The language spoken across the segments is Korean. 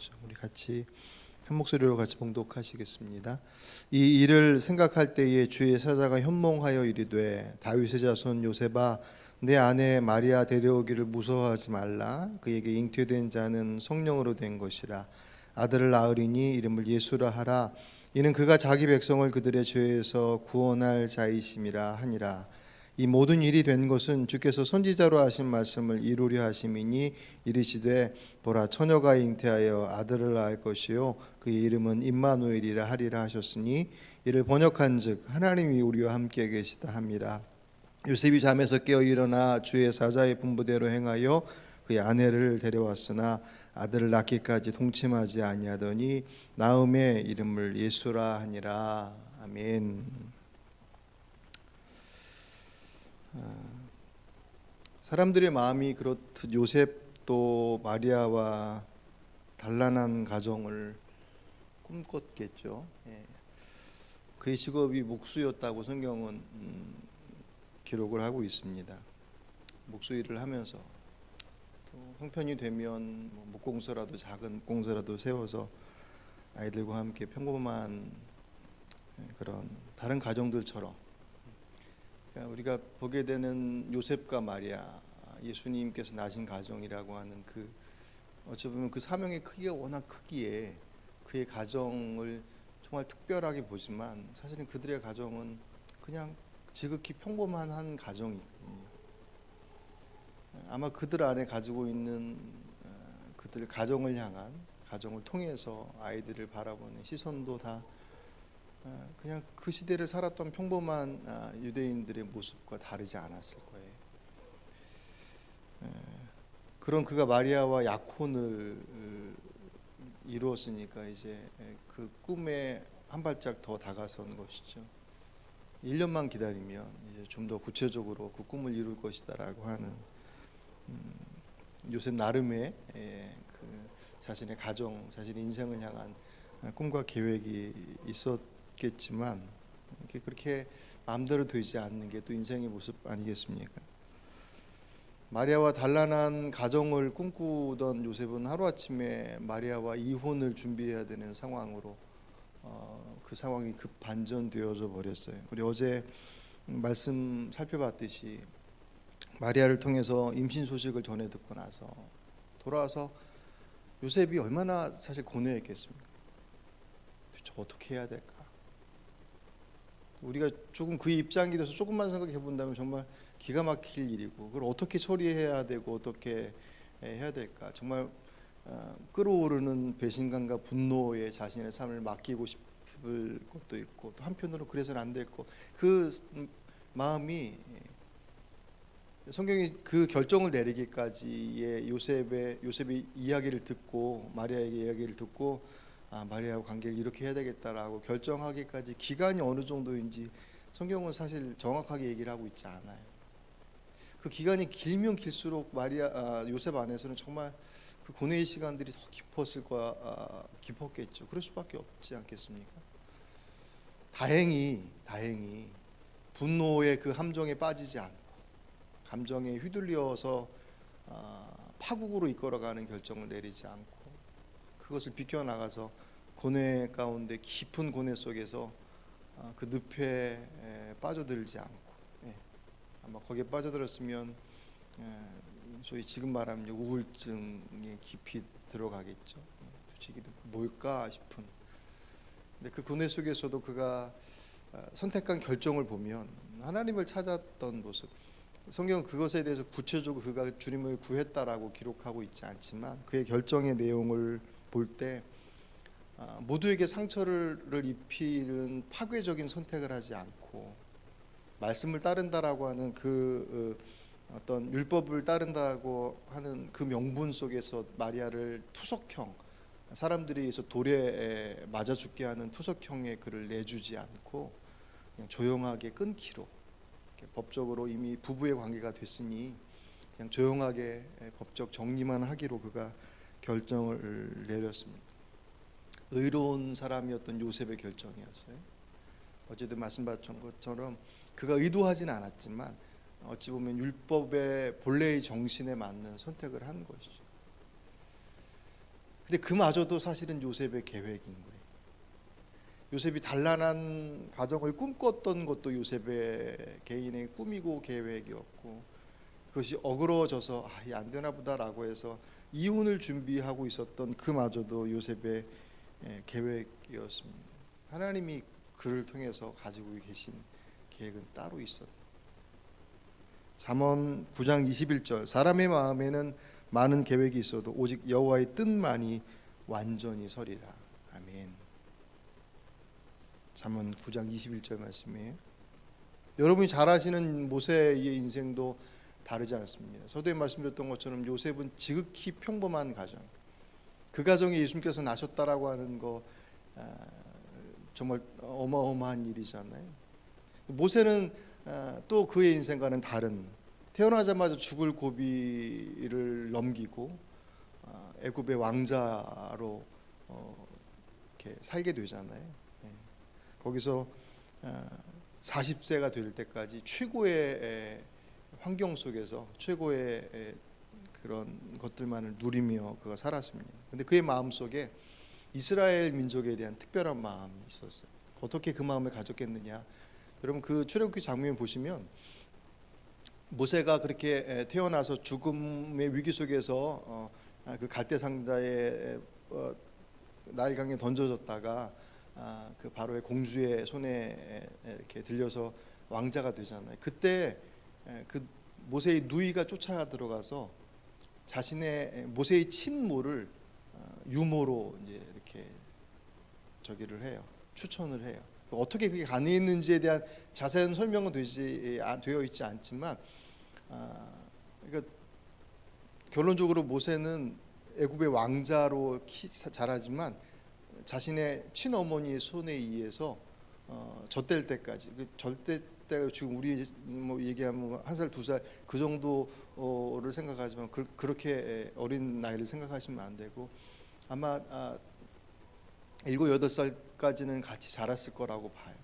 그래서 우리 같이 한 목소리로 같이 봉독하시겠습니다. 이 일을 생각할 때에 주의 사자가 현몽하여 이르되 다윗의 자손 요셉아 내 아내 마리아 데려오기를 무서워하지 말라. 그에게 잉태된 자는 성령으로 된 것이라. 아들을 낳으리니 이름을 예수라 하라. 이는 그가 자기 백성을 그들의 죄에서 구원할 자이심이라 하니라. 이 모든 일이 된 것은 주께서 선지자로 하신 말씀을 이루려 하심이니 이르시되 보라 처녀가 잉태하여 아들을 낳을 것이요 그의 이름은 임마누엘이라 하리라 하셨으니 이를 번역한즉 하나님이 우리와 함께 계시다 함이라. 요셉이 잠에서 깨어 일어나 주의 사자의 분부대로 행하여 그의 아내를 데려왔으나 아들을 낳기까지 동침하지 아니하더니 나음의 이름을 예수라 하니라. 아멘. 사람들의 마음이 그렇듯 요셉도 마리아와 단란한 가정을 꿈꿨겠죠. 그의 직업이 목수였다고 성경은 기록을 하고 있습니다. 목수 일을 하면서 또 형편이 되면 목공소라도 작은 공소라도 세워서 아이들과 함께 평범한 그런 다른 가정들처럼, 그러니까 우리가 보게 되는 요셉과 마리아, 예수님께서 낳으신 가정이라고 하는 그 어찌 보면 그 사명의 크기가 워낙 크기에 그의 가정을 정말 특별하게 보지만 사실은 그들의 가정은 그냥 지극히 평범한 한 가정이거든요. 아마 그들 안에 가지고 있는 그들 가정을 향한, 가정을 통해서 아이들을 바라보는 시선도 다 그냥 그 시대를 살았던 평범한 유대인들의 모습과 다르지 않았을 거예요. 그런 그가 마리아와 약혼을 이루었으니까 이제 그 꿈에 한 발짝 더 다가선 것이죠. 1년만 기다리면 이제 좀 더 구체적으로 그 꿈을 이룰 것이다라고 하는 요셉 나름의 그 자신의 가정, 자신의 인생을 향한 꿈과 계획이 있었겠지만 그렇게 마음대로 되지 않는 게 또 인생의 모습 아니겠습니까? 마리아와 단란한 가정을 꿈꾸던 요셉은 하루아침에 마리아와 이혼을 준비해야 되는 상황으로 그 상황이 급 반전되어져 버렸어요. 우리 어제 말씀 살펴봤듯이 마리아를 통해서 임신 소식을 전해 듣고 나서 돌아와서 요셉이 얼마나 사실 고뇌했겠습니까? 저 어떻게 해야 될까? 우리가 조금 그 입장이 돼서 조금만 생각해 본다면 정말 기가 막힐 일이고, 그걸 어떻게 처리해야 되고 어떻게 해야 될까? 정말 끓어오르는 배신감과 분노에 자신의 삶을 맡기고 싶을 것도 있고, 또 한편으로 그래서는 안 될 것, 그 마음이 성경이 그 결정을 내리기까지의 요셉의 이야기를 듣고, 마리아에게 이야기를 듣고 마리아와 관계를 이렇게 해야 되겠다라고 결정하기까지 기간이 어느 정도인지 성경은 사실 정확하게 얘기를 하고 있지 않아요. 그 기간이 길면 길수록 요셉 안에서는 정말 그 고뇌의 시간들이 더 깊었겠죠. 그럴 수밖에 없지 않겠습니까? 다행히 분노의 그 함정에 빠지지 않고 감정에 휘둘려서 파국으로 이끌어가는 결정을 내리지 않고 그것을 비껴나가서 고뇌 가운데, 깊은 고뇌 속에서 그 늪에 빠져들지 않고, 아마 거기에 빠져들었으면 소위 지금 말하면 우울증에 깊이 들어가겠죠. 도대체 이게 뭘까 싶은. 근데 그 고뇌 속에서도 그가 선택한 결정을 보면 하나님을 찾았던 모습, 성경은 그것에 대해서 구체적으로 그가 주님을 구했다라고 기록하고 있지 않지만 그의 결정의 내용을 볼 때 모두에게 상처를 입히는 파괴적인 선택을 하지 않고 말씀을 따른다라고 하는 그 어떤 율법을 따른다고 하는 그 명분 속에서 마리아를 투석형, 사람들이 의해서 돌에 맞아 죽게 하는 투석형의 그를 내주지 않고 그냥 조용하게 끊기로, 법적으로 이미 부부의 관계가 됐으니 그냥 조용하게 법적 정리만 하기로 그가 결정을 내렸습니다. 의로운 사람이었던 요셉의 결정이었어요. 어제도 말씀드린 것처럼 그가 의도하지는 않았지만 어찌 보면 율법의 본래의 정신에 맞는 선택을 한 것이죠. 근데 그마저도 사실은 요셉의 계획인 거예요. 요셉이 단란한 가정을 꿈꿨던 것도 요셉의 개인의 꿈이고 계획이었고, 그것이 어그러져서 이게 안 되나 보다라고 해서 이혼을 준비하고 있었던 그마저도 요셉의 계획이었습니다. 하나님이 그를 통해서 가지고 계신 계획은 따로 있었다. 잠언 9장 21절 사람의 마음에는 많은 계획이 있어도 오직 여호와의 뜻만이 완전히 서리라. 아멘. 잠언 9장 21절 말씀이에요. 여러분이 잘 아시는 모세의 인생도 다르지 않습니다. 서두에 말씀드렸던 것처럼 요셉은 지극히 평범한 가정, 그 가정에 예수님께서 나셨다라고 하는 거 정말 어마어마한 일이잖아요. 모세는 또 그의 인생과는 다른, 태어나자마자 죽을 고비를 넘기고 애굽의 왕자로 이렇게 살게 되잖아요. 거기서 40세가 될 때까지 최고의 환경 속에서 최고의 그런 것들만을 누리며 그가 살았습니다. 근데 그의 마음속에 이스라엘 민족에 대한 특별한 마음이 있었어요. 어떻게 그 마음을 가졌겠느냐? 여러분 그 출애굽기 장면 보시면 모세가 그렇게 태어나서 죽음의 위기 속에서 그 갈대 상자에 나일강에 던져졌다가 그 바로의 공주의 손에 이렇게 들려서 왕자가 되잖아요. 그때 그 모세의 누이가 쫓아 들어가서 자신의 모세의 친모를 유모로 이제 이렇게 저기를 해요. 추천을 해요. 어떻게 그게 가능했는지에 대한 자세한 설명은 되어 있지 않지만, 그러니까 결론적으로 모세는 애굽의 왕자로 자라지만 자신의 친어머니의 손에 의해서 젖될 때까지, 그 젖될 때가 지금 우리 뭐 얘기하면 1살 2살 그 정도를 생각하지만 그렇게 어린 나이를 생각하시면 안 되고, 아마 7, 8살까지는 같이 자랐을 거라고 봐요.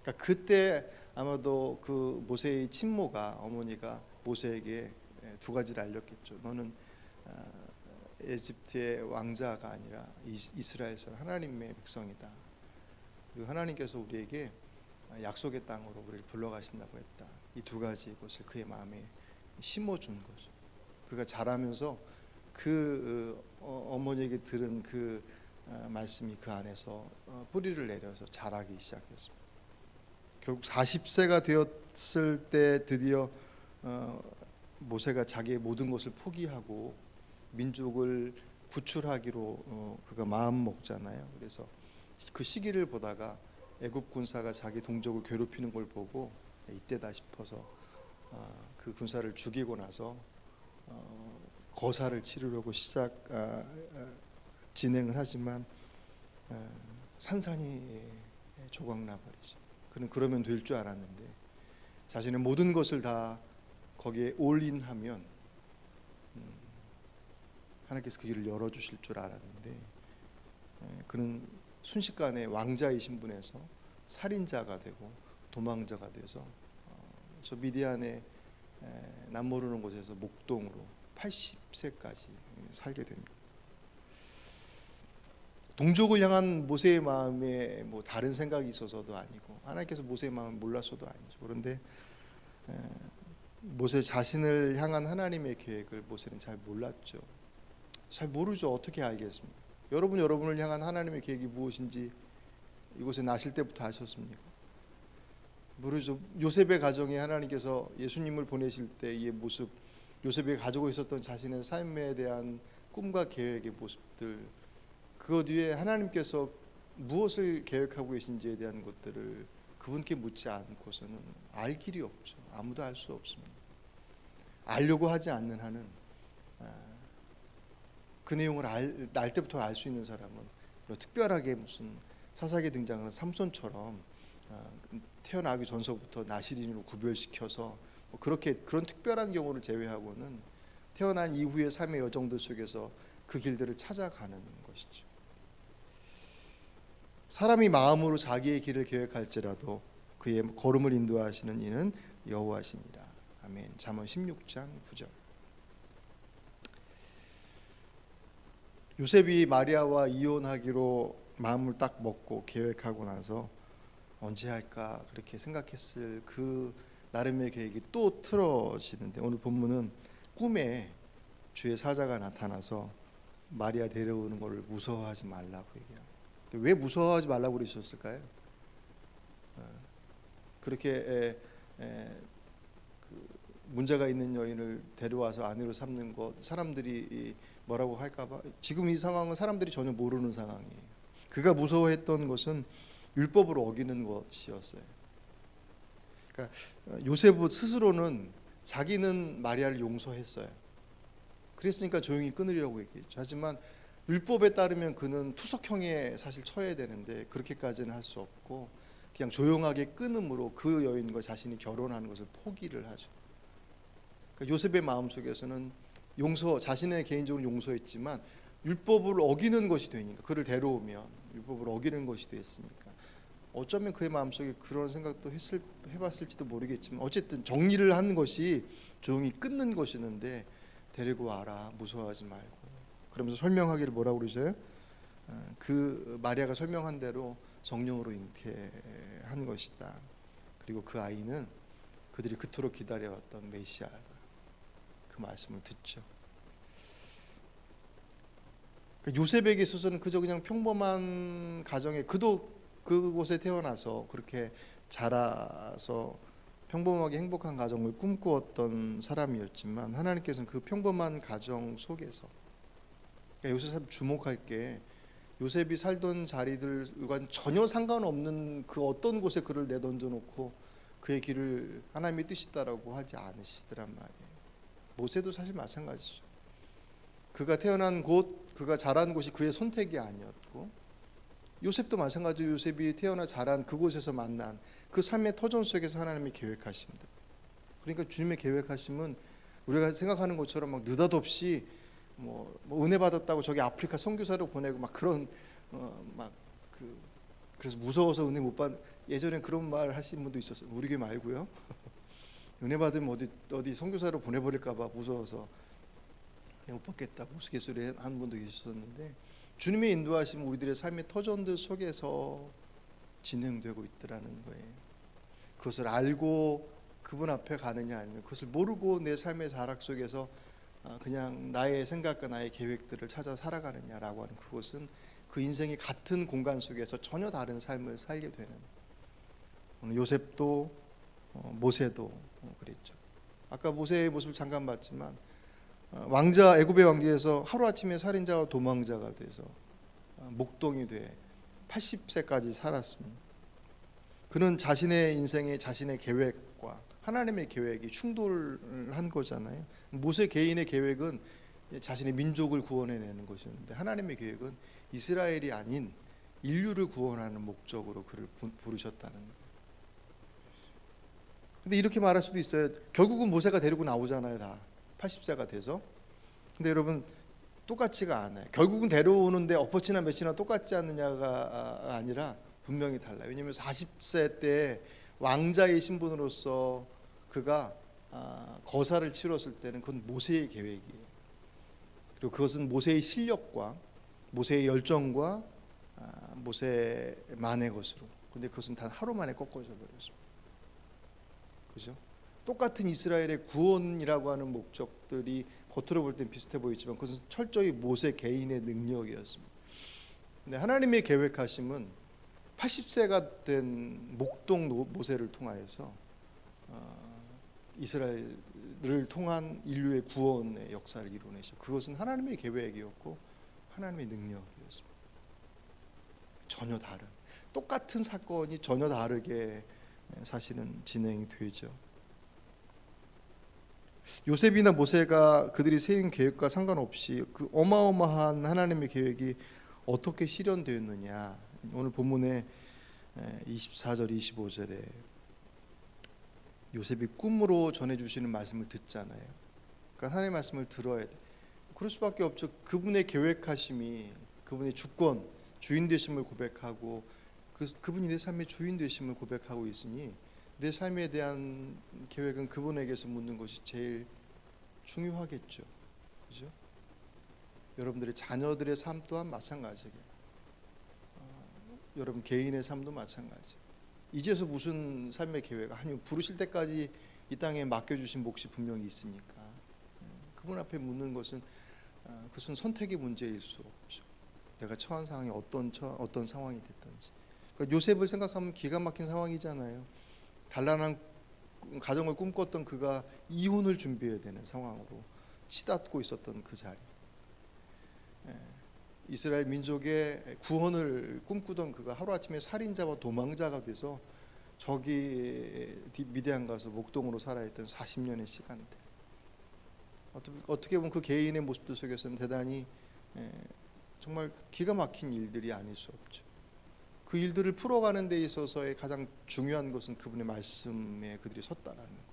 그러니까 그때 아마도 그 모세의 친모가, 어머니가 모세에게 두 가지를 알렸겠죠. 너는 에집트의 왕자가 아니라 이스라엘 사람 하나님의 백성이다. 그리고 하나님께서 우리에게 약속의 땅으로 우리를 불러가신다고 했다. 이 두 가지 것을 그의 마음에 심어준 거죠. 그가 자라면서 그 어머니에게 들은 그 말씀이 그 안에서 뿌리를 내려서 자라기 시작했습니다. 결국 40세가 되었을 때 드디어 모세가 자기의 모든 것을 포기하고 민족을 구출하기로 그가 마음 먹잖아요. 그래서 그 시기를 보다가 애굽 군사가 자기 동족을 괴롭히는 걸 보고 이때다 싶어서 그 군사를 죽이고 나서 거사를 치르려고 진행을 하지만 산산이 조각나 버리죠. 그는 그러면 될 줄 알았는데 자신의 모든 것을 다 거기에 올인하면 하나님께서 그 길을 열어주실 줄 알았는데 그는 순식간에 왕자의 신분에서 살인자가 되고 도망자가 돼서 저 미디안의 남모르는 곳에서 목동으로 80세까지 살게 됩니다. 동족을 향한 모세의 마음에 뭐 다른 생각이 있어서도 아니고 하나님께서 모세의 마음을 몰랐어도 아니죠. 그런데 모세 자신을 향한 하나님의 계획을 모세는 잘 몰랐죠. 잘 모르죠. 어떻게 알겠습니까? 여러분을 향한 하나님의 계획이 무엇인지 이곳에 나실 때부터 아셨습니까? 모르죠. 요셉의 가정에 하나님께서 예수님을 보내실 때의 모습, 요셉이 가지고 있었던 자신의 삶에 대한 꿈과 계획의 모습들, 그 뒤에 하나님께서 무엇을 계획하고 계신지에 대한 것들을 그분께 묻지 않고서는 알 길이 없죠. 아무도 알 수 없습니다. 알려고 하지 않는 한은 그 내용을 날 때부터 알 수 있는 사람은 특별하게 무슨 사사기에 등장하는 삼손처럼 태어나기 전서부터 나시린으로 구별시켜서 그렇게 그런 특별한 경우를 제외하고는 태어난 이후의 삶의 여정들 속에서 그 길들을 찾아가는 것이죠. 사람이 마음으로 자기의 길을 계획할지라도 그의 걸음을 인도하시는 이는 여호와시니라. 아멘. 잠언 16장 9절. 요셉이 마리아와 이혼하기로 마음을 딱 먹고 계획하고 나서 언제 할까 그렇게 생각했을 그 나름의 계획이 또 틀어지는데, 오늘 본문은 꿈에 주의 사자가 나타나서 마리아 데려오는 것을 무서워하지 말라고 얘기해요. 왜 무서워하지 말라고 그러셨을까요? 그렇게 그 문제가 있는 여인을 데려와서 아내로 삼는 것, 사람들이 뭐라고 할까봐. 지금 이 상황은 사람들이 전혀 모르는 상황이에요. 그가 무서워했던 것은 율법을 어기는 것이었어요. 그러니까 요셉 스스로는 자기는 마리아를 용서했어요. 그랬으니까 조용히 끊으려고 얘기했죠. 하지만 율법에 따르면 그는 투석형에 사실 처해야 되는데 그렇게까지는 할 수 없고 그냥 조용하게 끊음으로 그 여인과 자신이 결혼하는 것을 포기를 하죠. 그러니까 요셉의 마음속에서는 자신의 개인적으로 용서했지만 율법을 어기는 것이 되니까, 그를 데려오면 율법을 어기는 것이 됐으니까 어쩌면 그의 마음속에 그런 생각도 해봤을지도 모르겠지만 어쨌든 정리를 하는 것이 조용히 끊는 것이었는데, 데리고 와라, 무서워하지 말고 그러면서 설명하기를 뭐라고 그러세요? 그 마리아가 설명한 대로 성령으로 잉태한 것이다. 그리고 그 아이는 그들이 그토록 기다려왔던 메시아다. 그 말씀을 듣죠. 요셉에게 있어서는 그저 그냥 평범한 가정에, 그도 그곳에 태어나서 그렇게 자라서 평범하게 행복한 가정을 꿈꾸었던 사람이었지만, 하나님께서는 그 평범한 가정 속에서, 그러니까 요셉 주목할 게 요셉이 살던 자리들과 전혀 상관없는 그 어떤 곳에 그를 내던져 놓고 그의 길을 하나님의 뜻이다라고 하지 않으시더란 말이에요. 모세도 사실 마찬가지죠. 그가 태어난 곳, 그가 자란 곳이 그의 선택이 아니었고, 요셉도 마찬가지로 요셉이 태어나 자란 그곳에서 만난 그 삶의 터전 속에서 하나님이 계획하십니다. 그러니까 주님의 계획하심은 우리가 생각하는 것처럼 막 느닷없이 뭐 은혜 받았다고 저기 아프리카 선교사로 보내고 막 그런 그래서 무서워서 은혜 못 받. 예전에 그런 말 하신 분도 있었어요. 우리 교회 말고요. 은혜 받으면 어디 선교사로 보내버릴까봐 무서워서 못 받겠다고 우스갯소리 하는 분도 계셨었는데, 주님의 인도하심 우리들의 삶의 터전들 속에서 진행되고 있더라는 거예요. 그것을 알고 그분 앞에 가느냐, 아니면 그것을 모르고 내 삶의 자락 속에서 그냥 나의 생각과 나의 계획들을 찾아 살아가느냐라고 하는, 그것은 그 인생이 같은 공간 속에서 전혀 다른 삶을 살게 되는, 오늘 요셉도 모세도 그랬죠. 아까 모세의 모습을 잠깐 봤지만 애굽의 왕기에서 하루아침에 살인자와 도망자가 돼서 목동이 돼 80세까지 살았습니다. 그는 자신의 인생에 자신의 계획과 하나님의 계획이 충돌한 거잖아요. 모세 개인의 계획은 자신의 민족을 구원해내는 것이었는데, 하나님의 계획은 이스라엘이 아닌 인류를 구원하는 목적으로 그를 부르셨다는 거예요. 근데 이렇게 말할 수도 있어요. 결국은 모세가 데리고 나오잖아요, 다 80세가 돼서. 근데 여러분, 똑같지가 않아요. 결국은 데려오는데 엎어치나 몇이나 똑같지 않느냐가 아니라 분명히 달라요. 왜냐하면 40세 때 왕자의 신분으로서 그가 거사를 치렀을 때는 그건 모세의 계획이에요. 그리고 그것은 모세의 실력과 모세의 열정과 모세만의 것으로. 근데 그것은 단 하루 만에 꺾어져 버렸습니다. 그죠? 똑같은 이스라엘의 구원이라고 하는 목적들이 겉으로 볼 땐 비슷해 보이지만 그것은 철저히 모세 개인의 능력이었습니다. 근데 하나님의 계획하심은 80세가 된 목동 모세를 통하여서 이스라엘을 통한 인류의 구원의 역사를 이루내셔. 그것은 하나님의 계획이었고 하나님의 능력이었습니다. 전혀 다른, 똑같은 사건이 전혀 다르게 사실은 진행이 되죠. 요셉이나 모세가 그들이 세운 계획과 상관없이 그 어마어마한 하나님의 계획이 어떻게 실현되었느냐, 오늘 본문의 24절 25절에 요셉이 꿈으로 전해주시는 말씀을 듣잖아요. 그러니까 하나님의 말씀을 들어야 돼. 그럴 수밖에 없죠. 그분의 계획하심이, 그분의 주권, 주인 되심을 고백하고 그분이 내 삶의 주인 되심을 고백하고 있으니 내 삶에 대한 계획은 그분에게서 묻는 것이 제일 중요하겠죠. 그죠? 여러분들의 자녀들의 삶 또한 마찬가지예요. 여러분 개인의 삶도 마찬가지. 이제서 무슨 삶의 계획? 아니요, 부르실 때까지 이 땅에 맡겨주신 몫이 분명히 있으니까 그분 앞에 묻는 것은 그것은 선택의 문제일 수 없죠. 내가 처한 상황이 어떤 상황이 됐든지. 그러니까 요셉을 생각하면 기가 막힌 상황이잖아요. 단란한 가정을 꿈꿨던 그가 이혼을 준비해야 되는 상황으로 치닫고 있었던 그 자리. 이스라엘 민족의 구원을 꿈꾸던 그가 하루아침에 살인자와 도망자가 돼서 저기 미디안 가서 목동으로 살아야 했던 40년의 시간들. 어떻게 보면 그 개인의 모습들 속에서는 대단히 정말 기가 막힌 일들이 아닐 수 없죠. 그 일들을 풀어가는 데 있어서의 가장 중요한 것은 그분의 말씀에 그들이 섰다라는 거죠.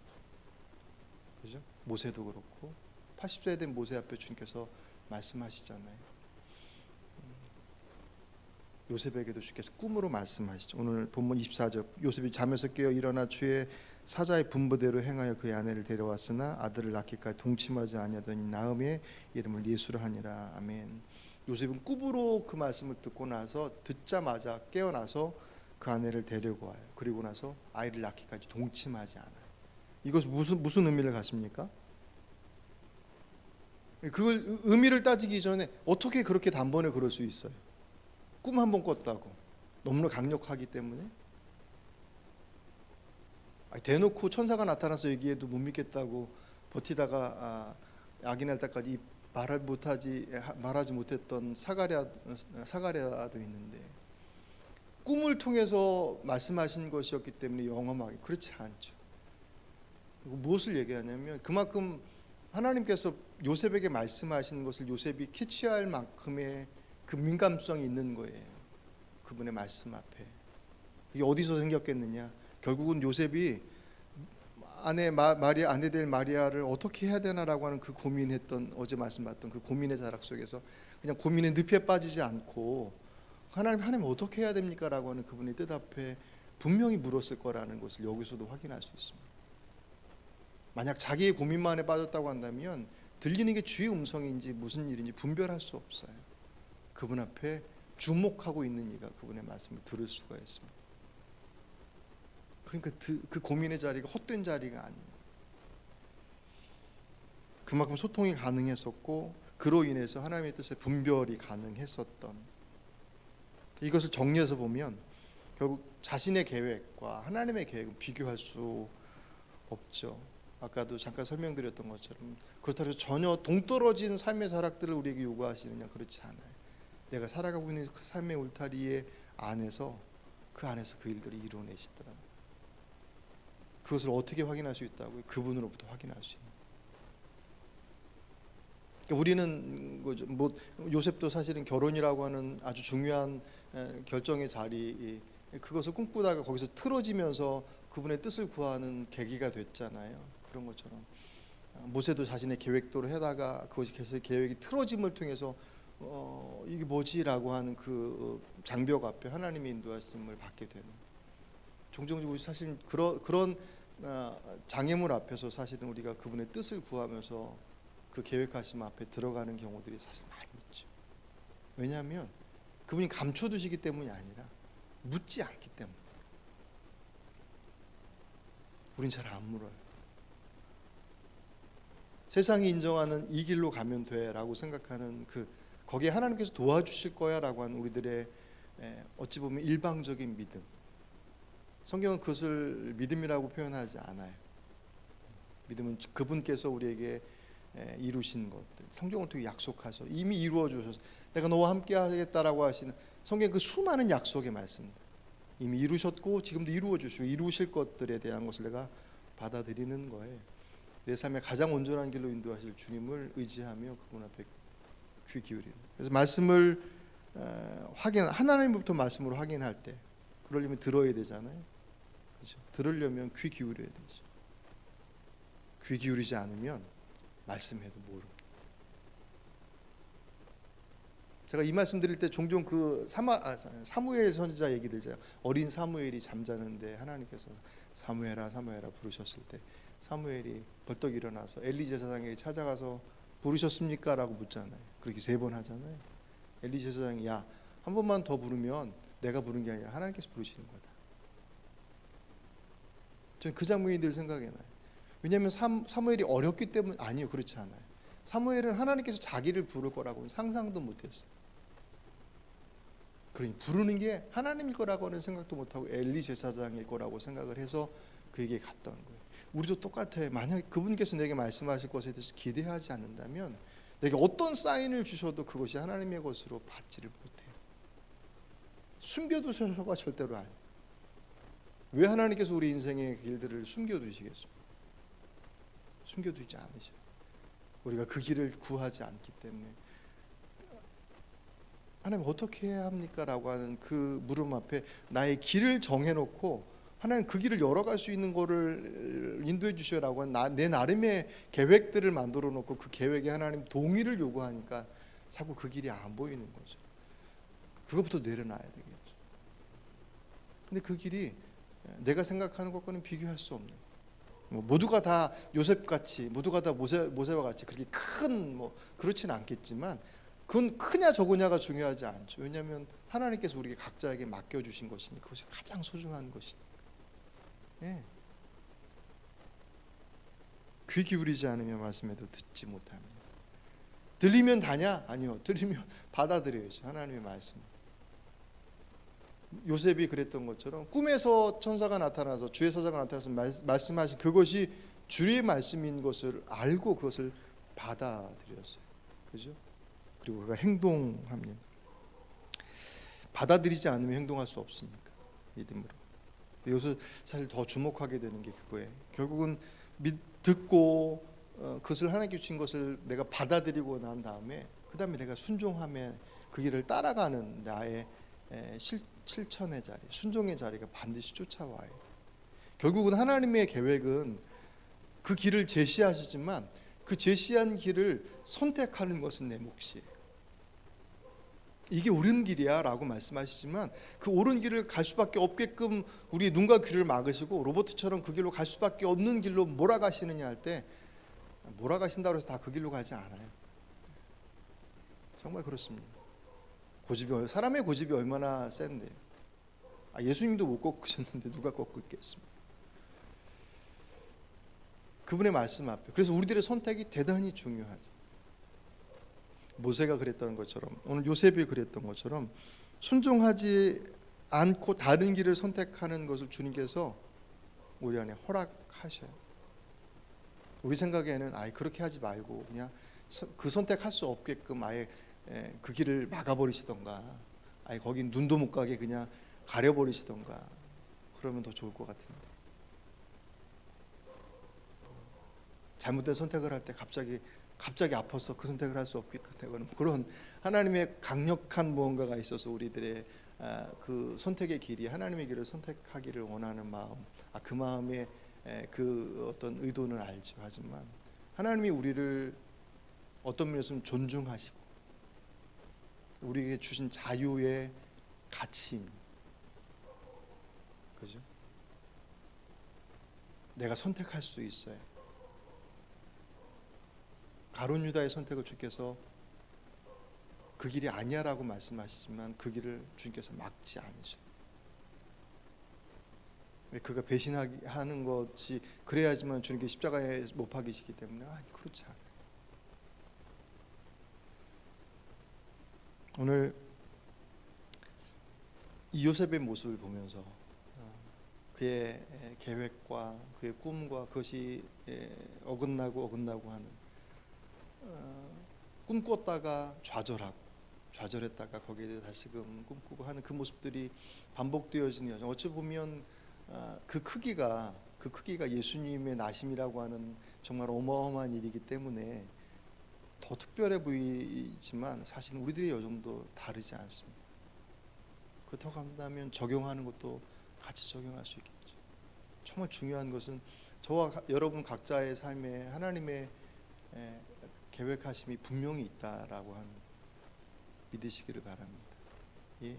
그죠? 모세도 그렇고 80세 된 모세 앞에 주님께서 말씀하시잖아요. 요셉에게도 주께서 꿈으로 말씀하시죠. 오늘 본문 24절, 요셉이 잠에서 깨어 일어나 주의 사자의 분부대로 행하여 그의 아내를 데려왔으나 아들을 낳기까지 동침하지 아니하더니 나음의 이름을 예수라 하니라. 아멘. 요셉은 꿈으로 그 말씀을 듣고 나서 듣자마자 깨어나서 그 아내를 데리고 와요. 그리고 나서 아이를 낳기까지 동침하지 않아요. 이것은 무슨 의미를 갖습니까? 그걸 의미를 따지기 전에 어떻게 그렇게 단번에 그럴 수 있어요? 꿈 한 번 꿨다고 너무나 강력하기 때문에. 대놓고 천사가 나타나서 얘기해도 못 믿겠다고 버티다가 아기 날 때까지 말하지 못했던 사가랴도 있는데, 꿈을 통해서 말씀하신 것이었기 때문에 영험하게. 그렇지 않죠. 무엇을 얘기하냐면 그만큼 하나님께서 요셉에게 말씀하신 것을 요셉이 캐치할 만큼의 그 민감성이 있는 거예요. 그분의 말씀 앞에. 이게 어디서 생겼겠느냐? 결국은 요셉이 아내 될 마리아를 어떻게 해야 되나라고 하는 그 고민했던, 어제 말씀받던 그 고민의 자락 속에서 그냥 고민의 늪에 빠지지 않고 하나님 어떻게 해야 됩니까? 라고 하는 그분의 뜻 앞에 분명히 물었을 거라는 것을 여기서도 확인할 수 있습니다. 만약 자기의 고민만에 빠졌다고 한다면 들리는 게 주의 음성인지 무슨 일인지 분별할 수 없어요. 그분 앞에 주목하고 있는 이가 그분의 말씀을 들을 수가 있습니다. 그러니까 그 고민의 자리가 헛된 자리가 아니에요. 그만큼 소통이 가능했었고 그로 인해서 하나님의 뜻에 분별이 가능했었던, 이것을 정리해서 보면 결국 자신의 계획과 하나님의 계획은 비교할 수 없죠. 아까도 잠깐 설명드렸던 것처럼 그렇다고 해서 전혀 동떨어진 삶의 사락들을 우리에게 요구하시느냐? 그렇지 않아요. 내가 살아가고 있는 그 삶의 울타리의 안에서 그 일들을 이루어내시더라고요. 그것을 어떻게 확인할 수 있다고요? 그분으로부터 확인할 수 있는. 그러니까 우리는 요셉도 사실은 결혼이라고 하는 아주 중요한 결정의 자리, 그것을 꿈꾸다가 거기서 틀어지면서 그분의 뜻을 구하는 계기가 됐잖아요. 그런 것처럼 모세도 자신의 계획대로 하다가 그것이 계속 계획이 틀어짐을 통해서 이게 뭐지라고 하는 그 장벽 앞에 하나님의 인도하심을 받게 되는, 종종 우리 사실 그런 장애물 앞에서 사실은 우리가 그분의 뜻을 구하면서 그 계획하심 앞에 들어가는 경우들이 사실 많이 있죠. 왜냐하면 그분이 감춰두시기 때문이 아니라 묻지 않기 때문에. 우린 잘 안 물어요. 세상이 인정하는 이 길로 가면 돼라고 생각하는 거기에 하나님께서 도와주실 거야라고 하는 우리들의 어찌 보면 일방적인 믿음. 성경은 그것을 믿음이라고 표현하지 않아요. 믿음은 그분께서 우리에게 이루신 것들, 성경을 통해 약속하셔서 이미 이루어 주셔서 내가 너와 함께 하겠다라고 하시는 성경 그 수많은 약속의 말씀들, 이미 이루셨고 지금도 이루어 주시고 이루실 것들에 대한 것을 내가 받아들이는 거예요. 내 삶의 가장 온전한 길로 인도하실 주님을 의지하며 그분 앞에 귀 기울이는. 그래서 말씀을 하나님부터 말씀으로 확인할 때 그러려면 들어야 되잖아요. 그렇죠? 들으려면 귀 기울여야 되죠. 귀 기울이지 않으면 말씀해도 모르고. 제가 이 말씀 드릴 때 종종 그 사무엘 선지자 얘기 들잖아요. 어린 사무엘이 잠자는데 하나님께서 사무엘아 사무엘아 부르셨을 때 사무엘이 벌떡 일어나서 엘리 제사장에게 찾아가서 부르셨습니까? 라고 묻잖아요. 그렇게 3번 하잖아요. 엘리 제사장이 야, 한 번만 더 부르면 내가 부른 게 아니라 하나님께서 부르시는 거다. 저는 그 장면이 늘 생각이 나요. 왜냐하면 사무엘이 어렵기 때문에. 아니요, 그렇지 않아요. 사무엘은 하나님께서 자기를 부를 거라고는 상상도 못했어요. 그러니 부르는 게 하나님일 거라고는 생각도 못하고 엘리 제사장일 거라고 생각을 해서 그에게 갔던 거예요. 우리도 똑같아요. 만약 그분께서 내게 말씀하실 것에 대해서 기대하지 않는다면 내게 어떤 사인을 주셔도 그것이 하나님의 것으로 받지를 못해요. 숨겨두셔서가 절대로 아니에요. 왜 하나님께서 우리 인생의 길들을 숨겨두시겠습니까? 숨겨두지 않으셔요. 우리가 그 길을 구하지 않기 때문에. 하나님 어떻게 해야 합니까? 라고 하는 그 물음 앞에 나의 길을 정해놓고 하나님 그 길을 열어갈 수 있는 거를 인도해 주셔라고 하는 내 나름의 계획들을 만들어 놓고 그 계획에 하나님 동의를 요구하니까 자꾸 그 길이 안 보이는 거죠. 그것부터 내려놔야 되겠죠. 근데 그 길이 내가 생각하는 것과는 비교할 수 없는, 모두가 다 요셉같이, 모두가 다 모세와 같이 그렇게 큰 그렇지는 않겠지만 그건 크냐 적으냐가 중요하지 않죠. 왜냐하면 하나님께서 우리에게 각자에게 맡겨주신 것이니 그것이 가장 소중한 것이니까. 예. 귀 기울이지 않으면 말씀에도 듣지 못합니다. 들리면 다냐? 아니요. 들리면 받아들여야죠. 하나님의 말씀. 요셉이 그랬던 것처럼 꿈에서 천사가 나타나서 주의 사자가 나타나서 말씀하신 그것이 주의 말씀인 것을 알고 그것을 받아들였어요. 그죠? 그리고 그가 행동합니다. 받아들이지 않으면 행동할 수 없으니까 믿음으로. 여기서 사실 더 주목하게 되는 게 그거예요. 결국은 듣고 그것을 하나님께 주신 것을 내가 받아들이고 난 다음에 그 다음에 내가 순종하며 그 길을 따라가는 나의 실천의 자리, 순종의 자리가 반드시 쫓아와야 돼. 결국은 하나님의 계획은 그 길을 제시하시지만 그 제시한 길을 선택하는 것은 내 몫이에요. 이게 옳은 길이야 라고 말씀하시지만 그 옳은 길을 갈 수밖에 없게끔 우리 눈과 귀를 막으시고 로봇처럼 그 길로 갈 수밖에 없는 길로 몰아가시느냐 할 때 몰아가신다고 해서 다 그 길로 가지 않아요. 정말 그렇습니다. 사람의 고집이 얼마나 센데 예수님도 못 꺾으셨는데 누가 꺾겠습니까? 그분의 말씀 앞에. 그래서 우리들의 선택이 대단히 중요하죠. 모세가 그랬던 것처럼 오늘 요셉이 그랬던 것처럼 순종하지 않고 다른 길을 선택하는 것을 주님께서 우리 안에 허락하셔요. 우리 생각에는 그렇게 하지 말고 그냥 그 선택할 수 없게끔 아예 그 길을 막아버리시던가 거기 눈도 못 가게 그냥 가려버리시던가 그러면 더 좋을 것 같은데 잘못된 선택을 할 때 갑자기 아파서 그 선택을 할 수 없게 되거나 그런 하나님의 강력한 무언가가 있어서 우리들의 그 선택의 길이 하나님의 길을 선택하기를 원하는 마음, 그 마음의 그 어떤 의도는 알죠. 하지만 하나님이 우리를 어떤 면에서는 존중하시고 우리에게 주신 자유의 가치입니다. 그죠? 내가 선택할 수 있어요. 가룟 유다의 선택을 주께서 그 길이 아니야라고 말씀하시지만 그 길을 주님께서 막지 않으셔요. 왜 그가 배신하는 것이 그래야지만 주님께 십자가에 못 박이시기 때문에 그렇지 않아요. 오늘 이 요셉의 모습을 보면서 그의 계획과 그의 꿈과 그것이 어긋나고 하는 꿈꿨다가 좌절했다가 거기에 대해 다시금 꿈꾸고 하는 그 모습들이 반복되어지는 여정. 어찌 보면 그 크기가 예수님의 나심이라고 하는 정말 어마어마한 일이기 때문에 더 특별해 보이지만 사실은 우리들의 여정도 다르지 않습니다. 그렇다고 한다면 적용하는 것도 같이 적용할 수 있겠죠. 정말 중요한 것은 저와 여러분 각자의 삶에 하나님의 계획하심이 분명히 있다라고 하는 믿으시기를 바랍니다. 예,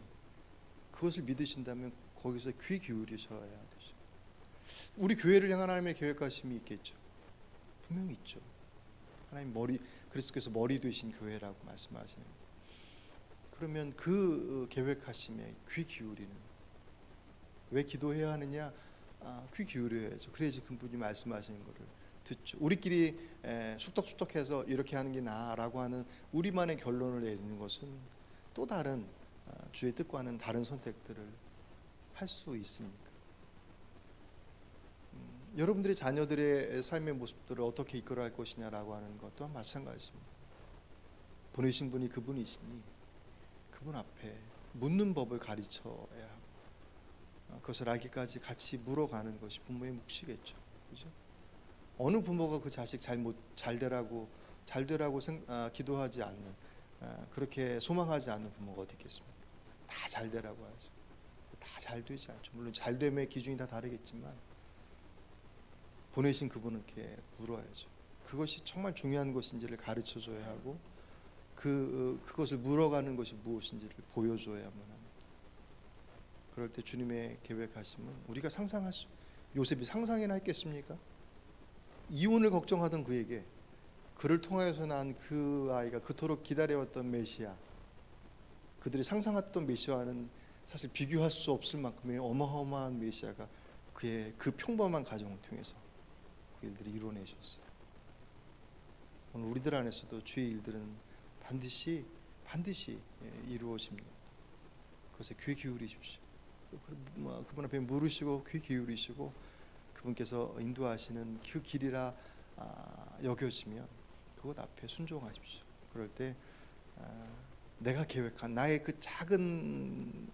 그것을 믿으신다면 거기서 귀 기울이셔야 되죠. 우리 교회를 향한 하나님의 계획하심이 있겠죠. 분명히 있죠. 하나님 그리스도께서 머리 되신 교회라고 말씀하시는데, 그러면 그 계획하심에 귀 기울이는, 왜 기도해야 하느냐? 귀 기울여야죠. 그래야지 그분이 말씀하시는 거를 듣죠. 우리끼리 숙덕숙덕해서 이렇게 하는 게 나아라고 하는 우리만의 결론을 내리는 것은 또 다른 주의 뜻과는 다른 선택들을 할 수 있으니까. 여러분들의 자녀들의 삶의 모습들을 어떻게 이끌어갈 것이냐라고 하는 것 또한 마찬가지입니다. 보내신 분이 그분이시니 그분 앞에 묻는 법을 가르쳐야 하고, 그것을 알기까지 같이 물어가는 것이 부모의 몫이겠죠. 그죠? 어느 부모가 그 자식 잘 되라고 기도하지 않는, 그렇게 소망하지 않는 부모가 어디 있겠습니까? 다 잘 되라고 하죠. 다 잘 되지 않죠. 물론 잘 됨의 기준이 다 다르겠지만 보내신 그분은 이렇게 물어야죠. 그것이 정말 중요한 것인지를 가르쳐줘야 하고, 그것을 물어가는 것이 무엇인지를 보여줘야만 합니다. 그럴 때 주님의 계획하심은 우리가 요셉이 상상이나 했겠습니까? 이혼을 걱정하던 그에게 그를 통하여서 난 그 아이가 그토록 기다려왔던 메시아, 그들이 상상했던 메시아와는 사실 비교할 수 없을 만큼의 어마어마한 메시아가 그의 그 평범한 가정을 통해서 그 일들이 이루어내셨어요. 오늘 우리들 안에서도 주의 일들은 반드시 이루어집니다. 그것에 귀 기울이십시오. 그분 앞에 물으시고 귀 기울이시고, 그분께서 인도하시는 그 길이라 여겨지면 그것 앞에 순종하십시오. 그럴 때 내가 계획한 나의 그 작은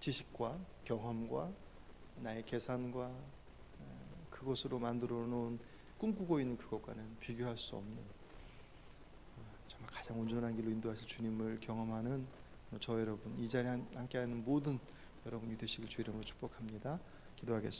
지식과 경험과 나의 계산과 그것으로 만들어 놓은 꿈꾸고 있는 그것과는 비교할 수 없는, 정말 가장 온전한 길로 인도하실 주님을 경험하는 저 여러분, 이 자리에 함께하는 모든 여러분이 되시길 주의 이름으로 축복합니다. 기도하겠습니다.